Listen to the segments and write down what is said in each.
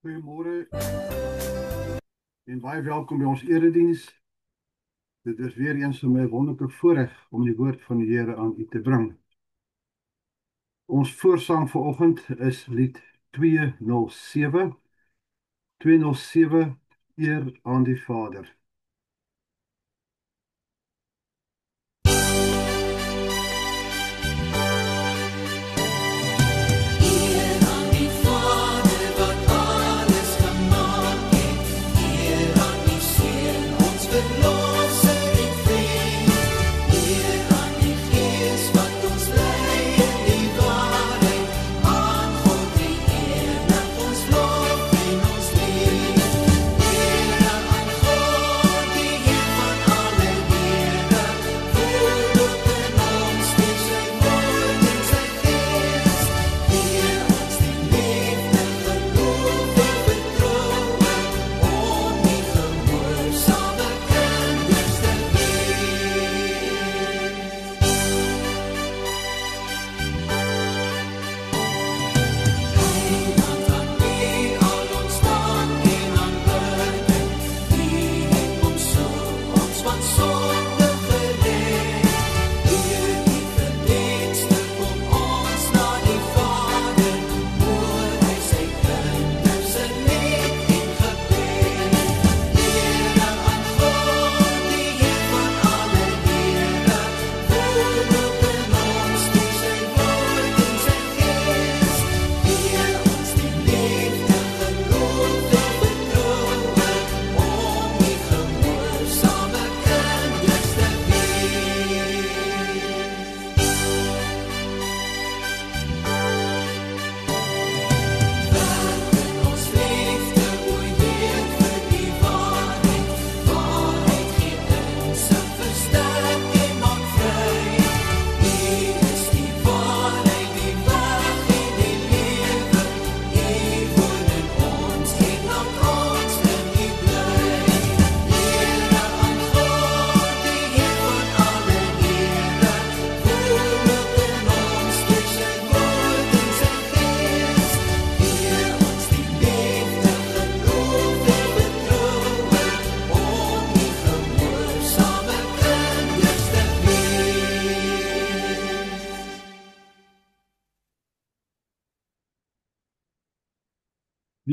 Goeiemôre en baie welkom by ons erediens. Dit is weer eens vir my 'n wonderlike voorreg om die woord van die Here aan u te bring. Ons voorsang vanoggend is lied 207. 207 Eer aan die Vader.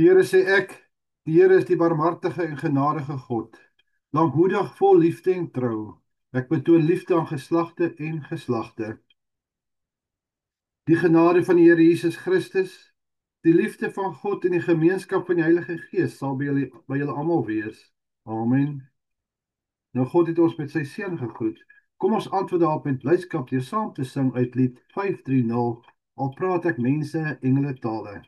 Die Here sê ek, die Here is die barmhartige en genadige God, lankmoedig vol liefde en trou. Ek betoon liefde aan geslagte en geslagte. Die genade van die Here Jesus Christus, die liefde van God en die gemeenskap van die Heilige Gees sal by julle almal wees. Amen. Nou God het ons met sy seën gegroet. Kom ons antwoord daarop met blydskap deur saam te sing uit lied 530, al praat ek mense engele tale.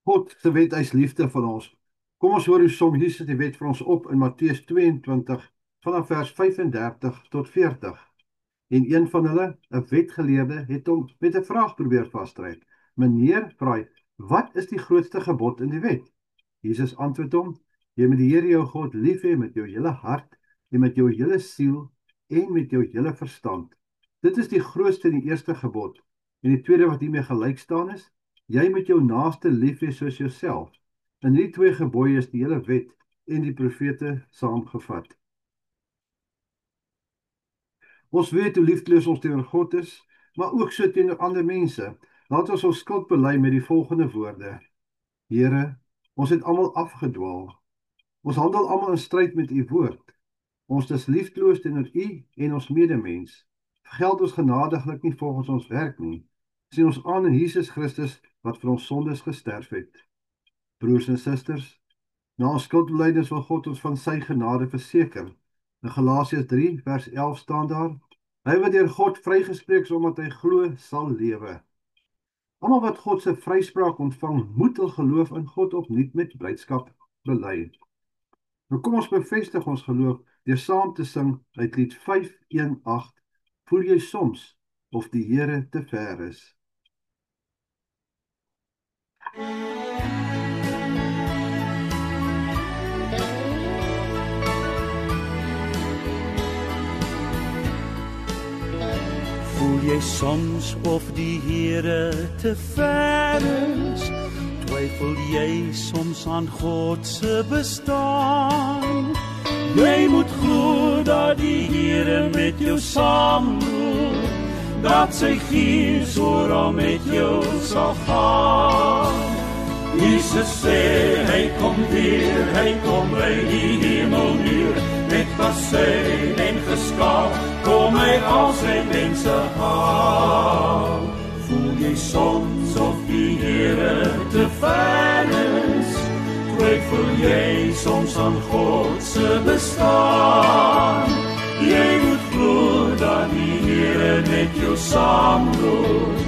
God se wet is liefde van ons. Kom ons hoor hoe som Jesus die wet vir ons op in Matteus 22 vanaf vers 35 tot 40. En een van hulle, 'n wetgeleerde, het hom met 'n vraag probeer vasdryf. Meneer, vra hy, wat is die grootste gebod in die wet? Jesus antwoord hom, jy moet die Here jou God lief hê met jou hele hart en met jou hele siel en met jou hele verstand. Dit is die grootste en die eerste gebod. En die tweede wat hiermee gelyk staan is, jy moet jou naaste lief hê soos jouself. In hierdie twee gebooie is die hele wet en die profete saamgevat. Ons weet hoe liefdeloos ons teenoor God is, maar ook so teenoor ander mense. Laat ons skuld bely met die volgende woorde. Here, ons het almal afgedwaal. Ons handel almal in stryd met u woord. Ons is liefdeloos teenoor u en ons medemens. Vergeld ons genadiglik nie volgens ons werk nie. Sien ons aan in Jesus Christus wat vir ons sondes gesterf het. Broers en susters, na ons skuldbelydenis wil God ons van sy genade verseker. In Galasiërs 3 vers 11 staan daar: Hy wat deur God vrygespreek is omdat hy glo, sal lewe. Almal wat God se vryspraak ontvang, moet hul geloof in God opnuut met blydskap bely. Nou kom ons bevestig ons geloof deur saam te sing uit lied 518. Voel jy soms of die Here te ver is? Voel jy soms of die Here te ver is? Twyfel jy soms aan God se bestaan? Jy moet glo dat die Here met jou saamloop, dat sy gees oral met jou sal gaan. Jesus sê, hy kom weer, hy kom by die hemelmuur, met bassyn en geskaap, kom hy al sy mense haal. Voel jy soms of die Here te ver is? Twyfel jy soms aan God se bestaan? Jy moet glo dat die Here met jou saamloop,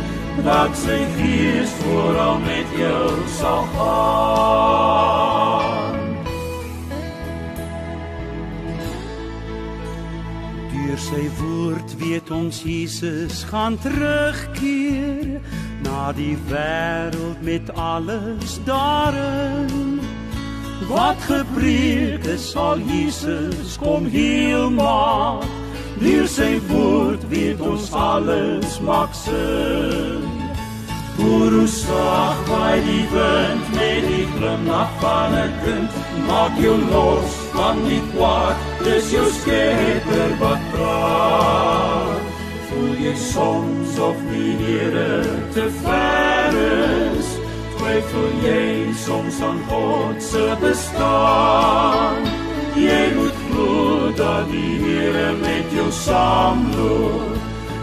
dat sy gees vooral met jou sal gaan. Deur sy woord weet ons Jesus gaan terugkeer na die wêreld met alles daarin. Wat gepreek is, sal Jesus kom heel maak. Deur sy woord weet ons alles maak sin. Hoor hoe sag waai die wind met die glimlach van 'n kind. Maak jou los van die kwaad, dis jou Skepper wat praat. Voel jy soms of die Here te ver is? Twyfel jy soms aan God se bestaan? Jy moet glo dat die Here met jou saamloop,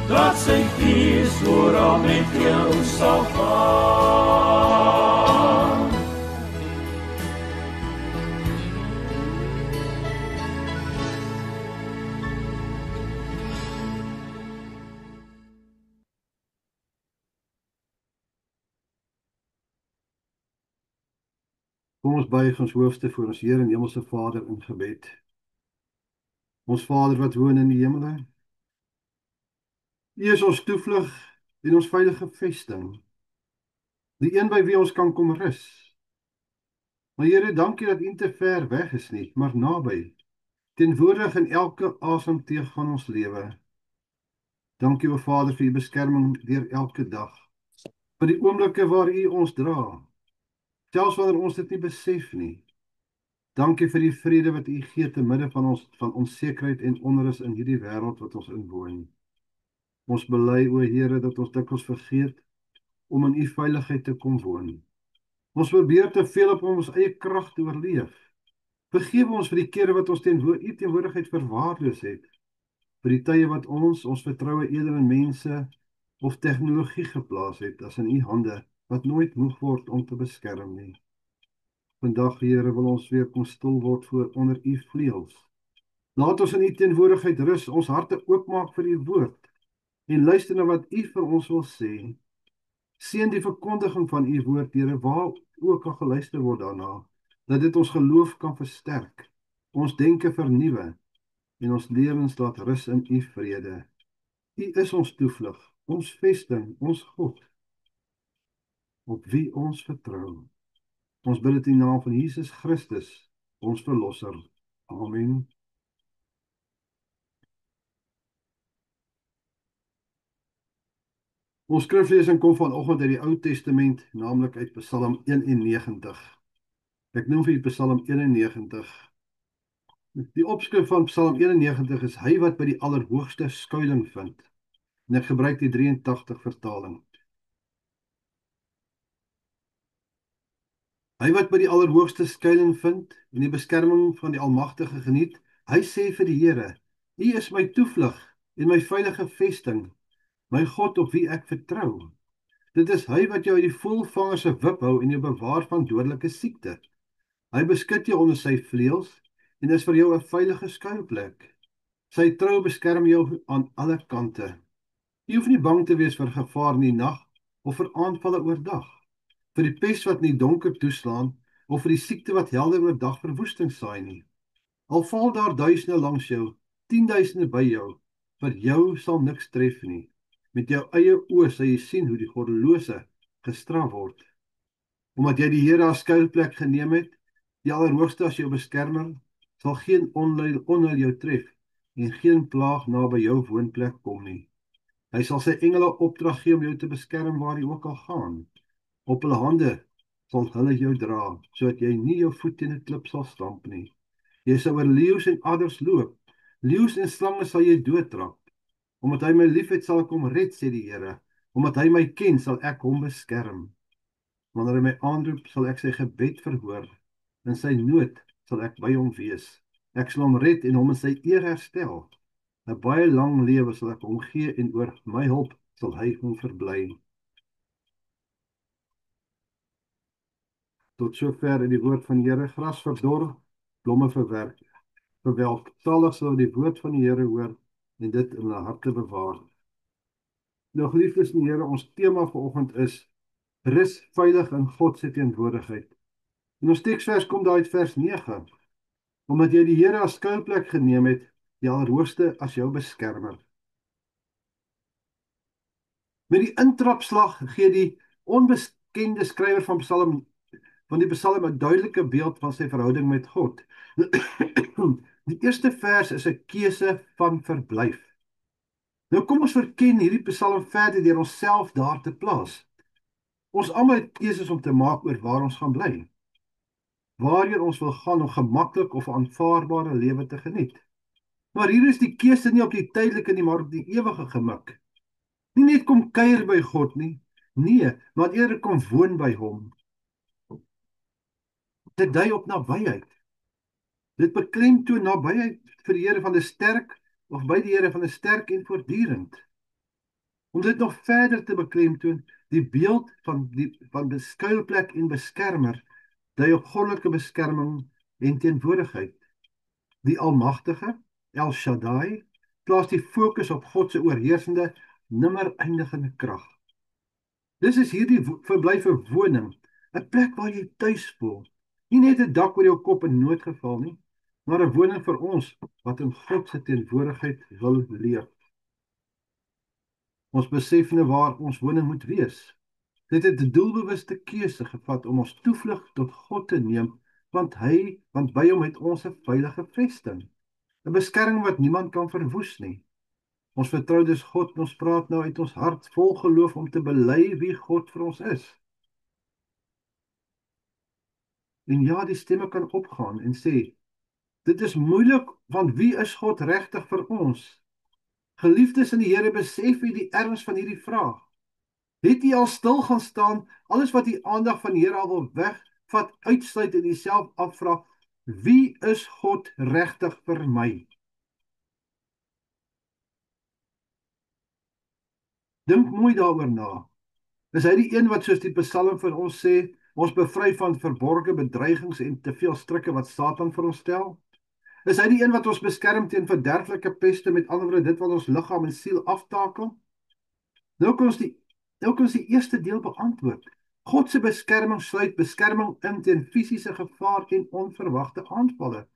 dat sy gees oral met jou sal gaan. Kom ons buig ons hoofde voor ons Here en Hemelse Vader in gebed. Ons Vader wat woon in die hemele, U is ons toevlug en ons veilige vesting, die een by wie ons kan kom rus. Maar Here, dankie dat U nie te ver weg is nie, maar naby, teenwoordig in elke asemteug van ons lewe. Dankie o Vader vir U beskerming deur elke dag, vir die oomblikke waar U ons dra, selfs wanneer ons dit nie besef nie. Dankie vir die vrede wat U gee te midde van onsekerheid en onrus in hierdie wêreld wat ons inwoon. Ons bely, o Here, dat ons dikwels vergeet om in U veiligheid te kom woon. Ons probeer te veel op ons eie krag te oorleef. Vergewe ons vir die kere wat ons U teenwoordigheid verwaarloos het, vir die tye wat ons vertroue eerder in mense of tegnologie geplaas het as in U hande, wat nooit moeg word om te beskerm nie. Vandag, Here, wil ons weer kom stil word onder U vleuels. Laat ons in U teenwoordigheid rus, ons harte oopmaak vir U woord en luister na wat U vir ons wil sê. Seën die verkondiging van U woord, Here, ook kan geluister word daarna, dat dit ons geloof kan versterk, ons denke vernuwe en ons lewens laat rus in U vrede. U is ons toevlug, ons vesting, ons God, op wie ons vertrou. Ons bid dit in die naam van Jesus Christus, ons verlosser. Amen. Ons skriflesing kom vanoggend uit die Ou Testament, naamlik uit Psalm 91. Ek noem vir u Psalm 91. Die opskrif van Psalm 91 is hy wat by die Allerhoogste skuiling vind. En ek gebruik die 83 vertaling. Hy wat by die Allerhoogste skuiling vind en die beskerming van die Almagtige geniet, hy sê vir die Here: U is my toevlug en my veilige vesting, my God op wie ek vertrou. Dit is hy wat jou uit die voëlvanger se wip hou en jou bewaar van dodelike siekte. Hy beskud jou onder sy vleuels en is vir jou 'n veilige skuilplek. Sy trou beskerm jou aan alle kante. Jy hoef nie bang te wees vir gevaar in die nag of vir aanvalle oordag, vir die pes wat in die donker toeslaan of vir die siekte wat helder oordag verwoesting saai nie. Al val daar duisende langs jou, 10.000 by jou, vir jou sal niks tref nie. Met jou eie oë sal jy sien hoe die goddelose gestraf word. Omdat jy die Here as skuilplek geneem het, die Allerhoogste as jou beskermer, sal geen onheil jou tref en geen plaag naby jou woonplek kom nie. Hy sal sy engele opdrag gee om jou te beskerm waar jy ook al gaan. Op hulle hande sal hulle jou dra, sodat jy nie jou voet teen 'n klip sal stamp nie. Jy sal oor leeu's en adders loop, leeu's en slange sal jy doodtrap. Omdat hy my liefhet sal ek hom red, sê die Here. Omdat hy my ken, sal ek hom beskerm. Wanneer hy my aanroep, sal ek sy gebed verhoor. In sy nood sal ek by hom wees. Ek sal hom red en hom in sy eer herstel. 'n baie lang lewe sal ek hom gee en oor my hulp sal hy hom verbly. Tot sover in die woord van die Here. Gras verdor, blomme verwerk. Verwelk. Salig sal die woord van die Here hoor en dit in hulle harte bewaar. Nou geliefdes in die Here, ons tema vanoggend is rus veilig in God se teenwoordigheid. En ons teksvers kom daar uit vers 9. Omdat jy die Here as skuilplek geneem het, die Allerhoogste as jou beskermer. Met die intrapslag gee die onbekende skrywer van die Psalm 'n duidelike beeld van sy verhouding met God. Die eerste vers is 'n keuse van verblyf. Nou kom ons verken hierdie Psalm verder deur onsself daar te plaas. Ons almal het keuses om te maak oor waar ons gaan bly. Waarheen ons wil gaan om gemaklik of aanvaarbare lewe te geniet. Maar hier is die keuse nie op die tydelike nie, maar op die ewige gemik. Nie net kom kuier by God nie, nee, maar eerder kom woon by hom. Dit dui op nabyheid. Dit beklemtoon nabyheid vir die Here van 'n sterk of by die Here van 'n sterk en voortdurend. Om dit nog verder te beklemtoon, die beeld van beskuilplek en beskermer dui op goddelike beskerming en teenwoordigheid. Die Almagtige, El Shaddai, plaas die fokus op God se oorheersende, nimmer eindigende krag. Dis is hierdie verblyf 'n woning, 'n plek waar jy tuis voel. Nie net 'n dak oor jou kop in noodgeval nie, maar 'n woning vir ons wat in God se teenwoordigheid wil leef. Ons besef nou waar ons woning moet wees. Dit het 'n doelbewuste keuse gevat om ons toevlug tot God te neem, want by hom het ons 'n veilige vesting, 'n beskerming wat niemand kan verwoes nie. Ons vertrou dus God en ons praat nou uit ons hart vol geloof om te bely wie God vir ons is. En ja, die stemme kan opgaan en sê, dit is moeilik, want wie is God regtig vir ons? Geliefdes in die Here, besef u die erns van hierdie vraag? Het u al stil gaan staan, alles wat die aandag van die Here al wil wegvat, uitsluit en jouself afvra, wie is God regtig vir my? Dink mooi daaroor na. Is hy die een wat soos die Psalm vir ons sê, ons bevry van verborgde bedreigings en te veel strikke wat Satan vir ons stel? Is hy die een wat ons beskerm teen verderflike peste, met ander woorde dit wat ons liggaam en siel aftakel? Nou kan ons die eerste deel beantwoord. God se beskerming sluit beskerming in teen fisiese gevaar en onverwagte aanvalle.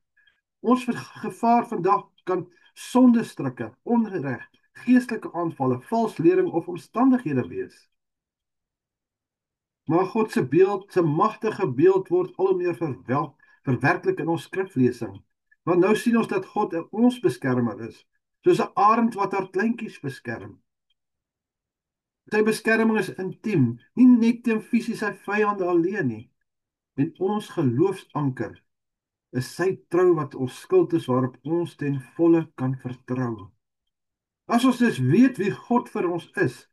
Ons gevaar vandag kan sondestrikke, onreg, geestelike aanvalle, valslering of omstandighede wees. Maar God se beeld, se magtige beeld word al hoe meer verwerklik in ons skriflesing. Want nou sien ons dat God ons beskermer is, soos 'n arend wat haar kleintjies beskerm. Sy beskerming is intiem, nie net teen fisiese vyande alleen nie. En ons geloofsanker is sy trou wat ons skuld is, waarop ons ten volle kan vertrou. As ons dus weet wie God vir ons is,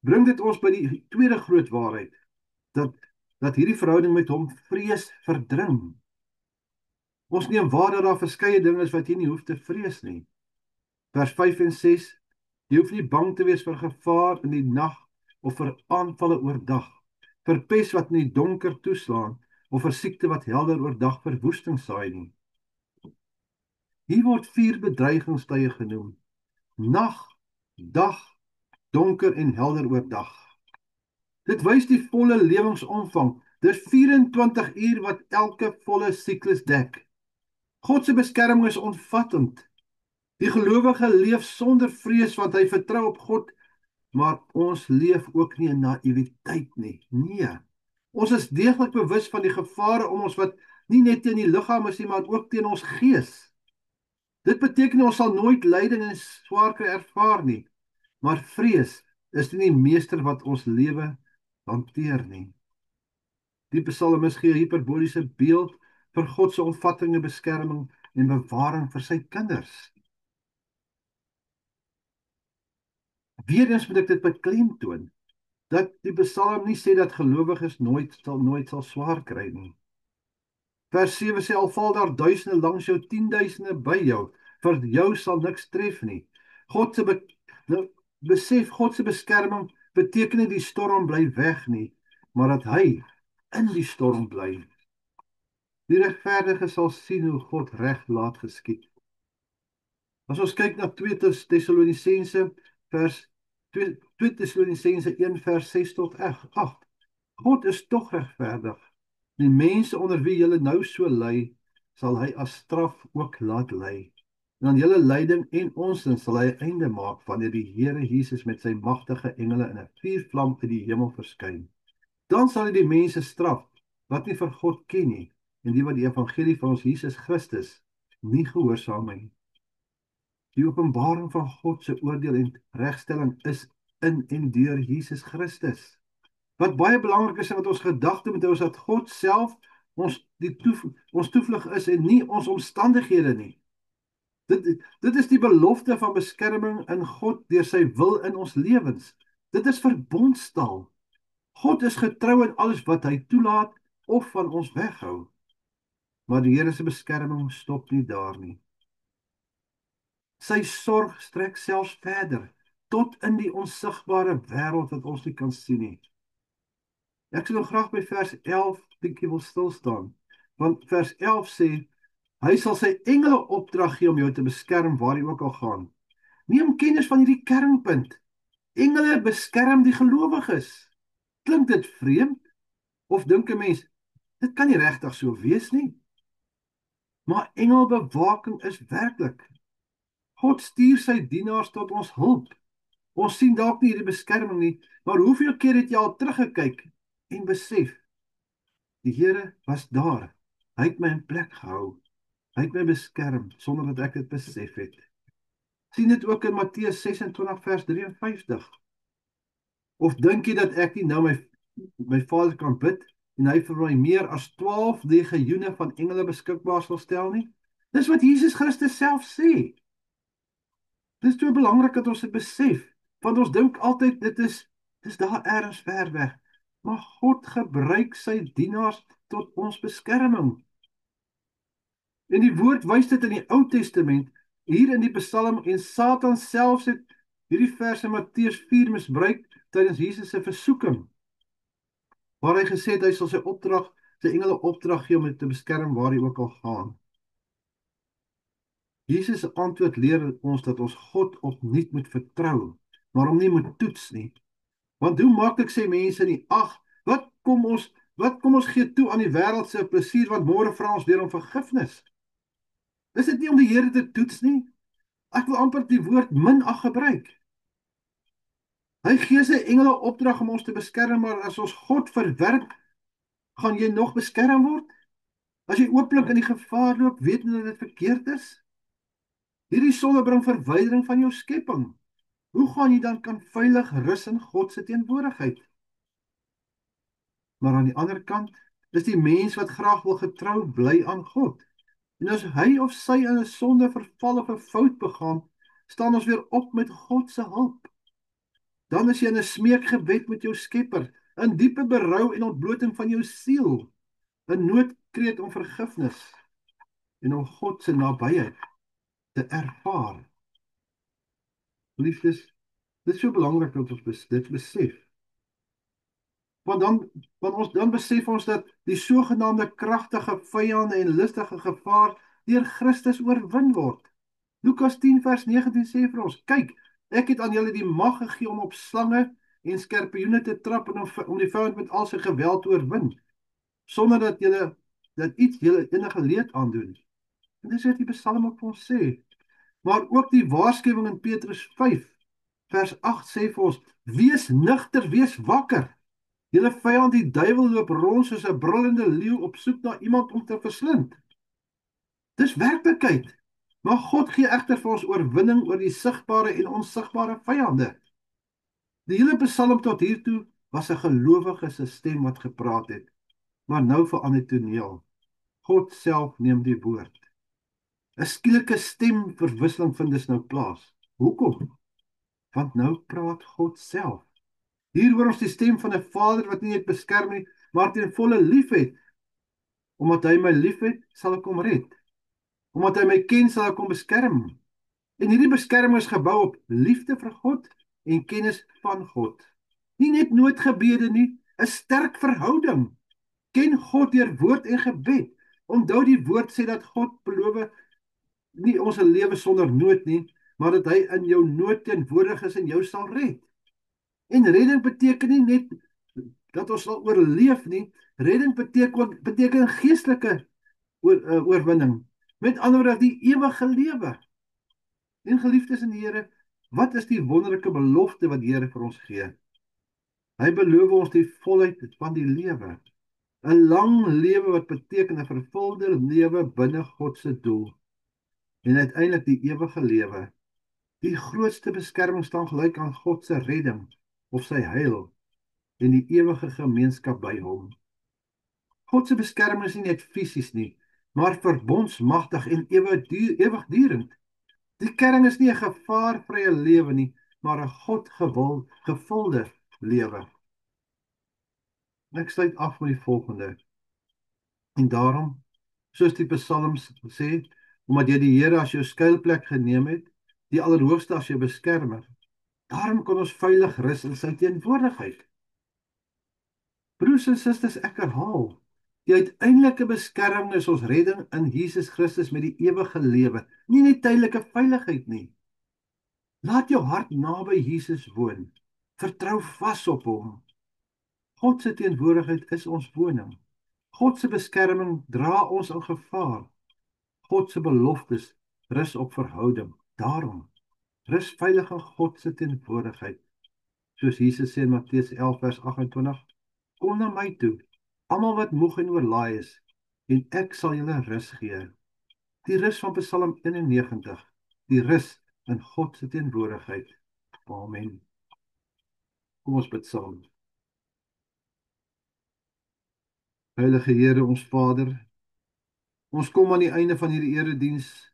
bring dit ons by die tweede groot waarheid, dat hierdie verhouding met hom vrees verdring. Ons neem waar dat daar verskeie dinge is wat jy nie hoef te vrees nie. Vers 5 en 6, jy hoef nie bang te wees vir gevaar in die nag of vir aanvalle oordag, vir pes wat in die donker toeslaan of vir siekte wat helder oordag verwoesting saai nie. Hier word 4 bedreigingstye genoem: nag, dag, donker en helder oordag. Dit wys die volle lewensomvang. Dis 24 uur wat elke volle siklus dek. God se beskerming is omvattend. Die gelowige leef sonder vrees want hy vertrou op God, maar ons leef ook nie in naïwiteit nie. Nee. Ons is deeglik bewus van die gevare om ons wat nie net teen die liggaam is nie, maar ook teen ons gees. Dit beteken ons sal nooit lyding en swaar kry ervaar nie, maar vrees is nie die meester wat ons lewe hanteer nie. Die psalmis gee 'n hiperboliese beeld vir God se omvattende beskerming en bewaring vir sy kinders. Weereens moet ek dit beklemtoon, dat die psalm nie sê dat gelowiges nooit sal swaar kry nie. Vers 7 sê, al val daar duisende langs jou, 10.000 by jou, vir jou sal niks tref nie. Besef, God se beskerming beteken nie die storm bly weg nie, maar dat hy in die storm bly. Die regverdige sal sien hoe God reg laat geskied. As ons kyk na 2 Tessalonisense 1 vers 6 tot 8. God is tog regverdig. Die mense onder wie julle nou so ly, sal hy as straf ook laat ly. En aan julle lyding en onsin sal hy 'n einde maak wanneer die Here Jesus met sy magtige engele in 'n vuurvlam uit die hemel verskyn. Dan sal hy die mense straf wat nie vir God ken nie en die wat die evangelie van ons Jesus Christus nie gehoorsaam nie. Die openbaring van God se oordeel en regstelling is in en deur Jesus Christus. Wat baie belangrik is en wat ons gedagte moet hou is dat God self ons toevlug is en nie ons omstandighede nie. Dit is die belofte van beskerming in God deur sy wil in ons lewens. Dit is verbondstaal. God is getrou in alles wat hy toelaat of van ons weghou. Maar die Here se beskerming stop nie daar nie. Sy sorg strek selfs verder, tot in die onsigbare wêreld wat ons nie kan sien nie. Ek sal nou graag by vers 11 bietjie wil stil staan, want vers 11 sê, hy sal sy engele opdrag gee om jou te beskerm waar jy ook al gaan. Neem kennis van hierdie kernpunt. Engele beskerm die gelowiges. Klink dit vreemd? Of dink 'n mens, dit kan nie regtig so wees nie? Maar engelbewaking is werklik. God stuur sy dienaars tot ons hulp. Ons sien dalk nie hierdie beskerming nie, maar hoeveel keer het jy al teruggekyk en besef, die Here was daar. Hy het my in plek gehou. Hy het my beskerm sonder dat ek dit besef het. Sien dit ook in Matteus 26 vers 53. Of dink jy dat ek nie nou my Vader kan bid en hy vir my meer as 12 legioene van engele beskikbaar sal stel nie? Dis wat Jesus Christus self sê. Dis so belangrik dat ons dit besef, want ons dink altyd dis daar ergens ver weg. Maar God gebruik sy dienaars tot ons beskerming. En die woord wys dit in die Ou Testament, hier in die Psalm, en Satan selfs het hierdie vers in Matteus 4 misbruik tydens Jesus se versoeking, waar hy gesê het hy sal sy engele opdrag gee om dit te beskerm waar hy ook al gaan. Jesus se antwoord leer ons dat ons God opnuut moet vertrou, maar hom nie moet toets nie. Want hoe maklik sê mense nie, ag, wat wat kom ons gee toe aan die wêreld se plesier, want môre vra ons weer om vergifnis. Is dit nie om die Here te toets nie? Ek wil amper die woord minag gebruik. Hy gee sy engele opdrag om ons te beskerm, maar as ons God verwerp, gaan jy nog beskerm word? As jy ooplik in die gevaar loop, weet jy dat dit verkeerd is? Hierdie sonde bring verwydering van jou skepping. Hoe gaan jy dan kan veilig rus in God se teenwoordigheid? Maar aan die ander kant is die mens wat graag wil getrou bly aan God. En as hy of sy in 'n sonde verval of 'n fout begaan, staan ons weer op met God se hulp. Dan is jy in 'n smeekgebed met jou Skepper, in diepe berou en ontbloting van jou siel, 'n noodkreet om vergifnis en om God se nabyheid te ervaar. Liefdes, dit is so belangrik dat ons dit besef. Want dan besef ons dat die sogenaamde kragtige vyande en listige gevaar deur Christus oorwin word. Lukas 10 vers 19 sê vir ons: "Kyk, ek het aan julle die mag gegee om op slange en skorpioene te trap en om die vyand met al sy geweld te oorwin, sonder dat iets julle enige leed aandoen." En dis wat die Psalm ook vir ons sê. Maar ook die waarskuwing in Petrus 5 vers 8 sê vir ons: "Wees nugter, wees wakker. Julle vyand die duiwel loop rond soos 'n brullende leeu op soek na iemand om te verslind." Dis werklikheid. Maar God gee egter vir ons oorwinning oor die sigbare en onsigbare vyande. Die hele Psalm tot hiertoe was 'n gelowige se stem wat gepraat het, maar nou verander die toneel. God self neem die woord. 'n Skielike stemverwisseling vind dus nou plaas. Hoekom? Want nou praat God self. Hier hoor ons die stem van 'n Vader wat nie net beskerm nie, maar ten volle liefhet. Omdat hy my liefhet, sal ek hom red. Omdat hy my ken, sal ek hom beskerm. En hierdie beskerming is gebou op liefde vir God en kennis van God. Nie net noodgebede nie, 'n sterk verhouding. Ken God deur woord en gebed. Onthou die woord sê dat God beloof nie ons lewe sonder nood nie, maar dat hy in jou nood teenwoordig is en jou sal red. En redding beteken nie net dat ons sal oorleef nie. Redding beteken geestelike oorwinning. Met ander woorde, die ewige lewe. En geliefdes in die Here, wat is die wonderlike belofte wat die Here vir ons gee? Hy beloof ons die volheid van die lewe. 'n Lang lewe wat beteken 'n vervulde lewe binne God se doel. En uiteindelik die ewige lewe. Die grootste beskerming staan gelyk aan God se redding of sy heil en die ewige gemeenskap by hom. God se beskerming is nie net fisies nie, maar verbondsmagtig en ewigdurend. Die kern is nie 'n gevaarvrye lewe nie, maar 'n God-gevulde lewe. Ek sluit af met die volgende. En daarom, soos die Psalms sê, omdat jy die Here as jou skuilplek geneem het, die Allerhoogste as jou beskermer, daarom kan ons veilig rus in sy teenwoordigheid. Broers en susters, ek herhaal, die uiteindelike beskerming is ons redding in Jesus Christus met die ewige lewe, nie net tydelike veiligheid nie. Laat jou hart naby Jesus woon. Vertrou vas op hom. God se teenwoordigheid is ons woning. God se beskerming dra ons in gevaar. God se beloftes rus op verhouding. Daarom, rus veilig in God se teenwoordigheid. Soos Jesus sê in Matteus 11 vers 28, kom na my toe, almal wat moeg en oorlaai is, en ek sal julle rus gee. Die rus van Psalm 91, die rus in God se teenwoordigheid. Amen. Kom ons bid saam. Heilige Here, ons Vader, ons kom aan die einde van hierdie erediens,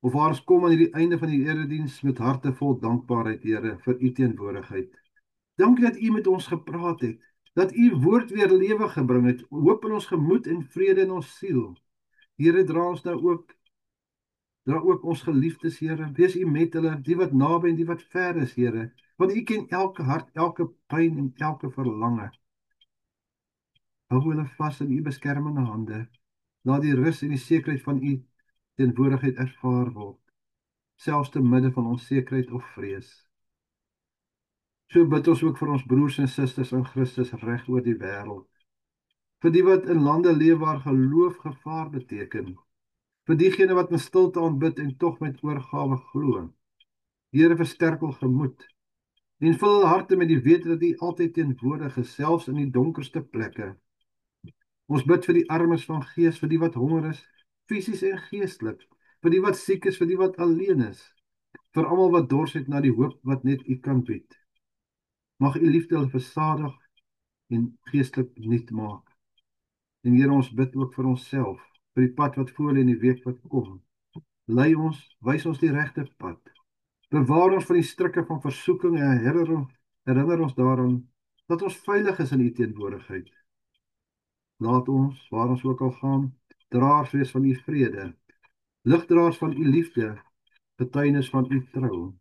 of ons kom aan hierdie einde van die erediens met harte vol dankbaarheid, Here, vir u teenwoordigheid. Dankie dat u met ons gepraat het, dat u woord weer lewe gebring het, hoop in ons gemoed en vrede in ons siel. Here, dra ook ons geliefdes, Here, wees u met hulle, die wat naby en die wat ver is, Here, want u ken elke hart, elke pyn en elke verlange. Hou hulle vas in u beskermende hande, laat die rus en die sekerheid van u teenwoordigheid ervaar word, selfs te midde van onsekerheid of vrees. So bid ons ook vir ons broers en susters in Christus reg oor die wêreld. Vir die wat in lande leef waar geloof gevaar beteken. Vir diegene wat in stilte aanbid en tog met oorgawe glo. Here, versterk hul gemoed en vul hul harte met die wete dat U altyd teenwoordig is, selfs in die donkerste plekke. Ons bid vir die armes van gees, vir die wat honger is, fisies en geestelik, vir die wat siek is, vir die wat alleen is, vir almal wat dors het na die hoop wat net U kan bied. Mag U liefde hulle versadig en geestelik nuut maak. En Here, ons bid ook vir onsself, vir die pad wat voor lê in die week wat kom. Lei ons, wys ons die regte pad. Bewaar ons van die strikke van versoeking en herinner ons daaraan dat ons veilig is in U teenwoordigheid. Laat ons, waar ons ook al gaan, draers wees van U vrede, ligdraers van U liefde, getuienis van U trou.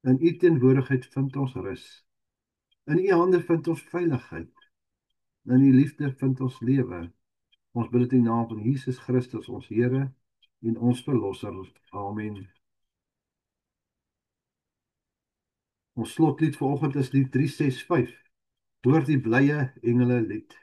In U teenwoordigheid vind ons rus. In U hande vind ons veiligheid. In U liefde vind ons lewe. Ons bid dit in die naam van Jesus Christus, ons Here en ons Verlosser. Amen. Ons slotlied vanoggend is lied 365. Hoor die blye engele lied.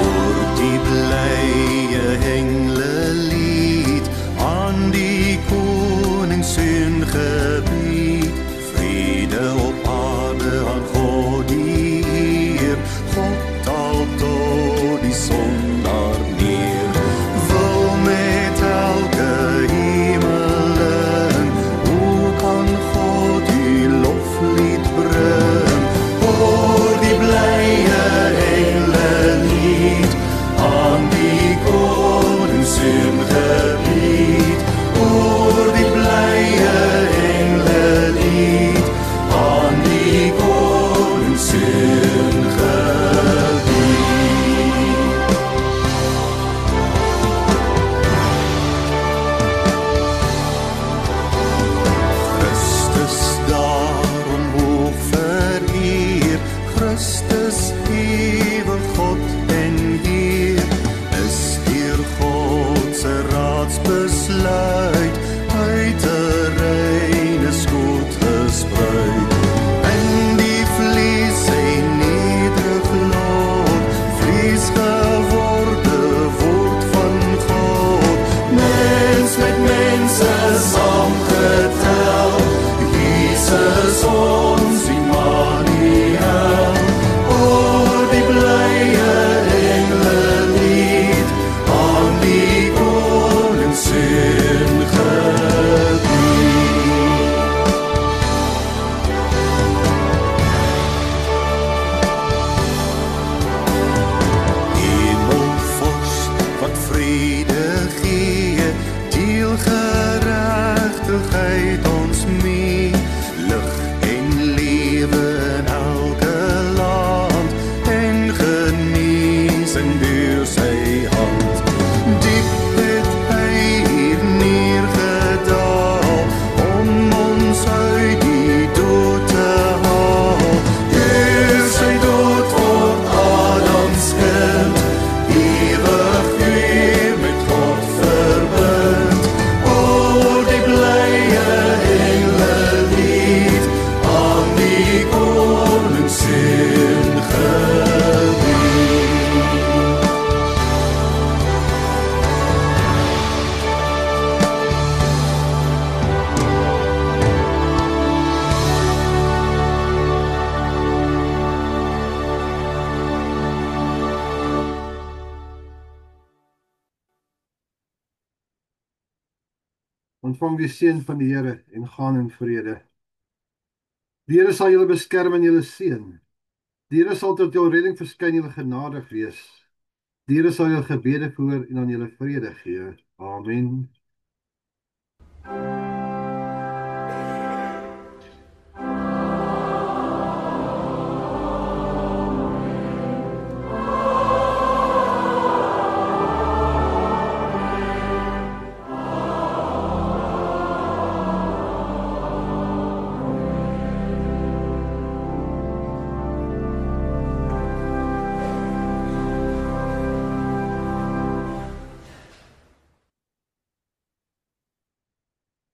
Hoor die blye engele lied aan die koningsseun gebied. Vrede op aarde aan God die Heer, God al tot die son daar neer. Wil met elke hemeling, hoe kan God die loflied bring? Hoor die blye engele lied aan die koningsseun gebied. Hoor die blye engele lied aan die koningsseun gebied. Christus daarom hoog vereer, Christus ewig God en Heer, is deur God se raadsbesluit uit 'n reine skoot gespruit. In die vlees sy nederig laat, vlees geworde woord van God, mens met mense saamgetel, Jesus ons Immanuel. Hoor die blye engele lied aan die koningsseun gebied. Hemelvors wat vrede gee, deel geregtigheid ons mee, lig en lewe in elke land, en genesing deur sy hand. Diep het hy hier neergedaal, om ons uit die dood te haal. Deur sy dood word Adams kind ewig weer met God verbind. Hoor die blye engele lied aan die koningsseun gebied. Ontvang die seën van die Here en gaan in vrede. Die Here sal julle beskerm en julle seën. Die Here sal tot jou redding verskyn, julle genadig wees. Die Here sal julle gebede verhoor en aan julle vrede gee. Amen.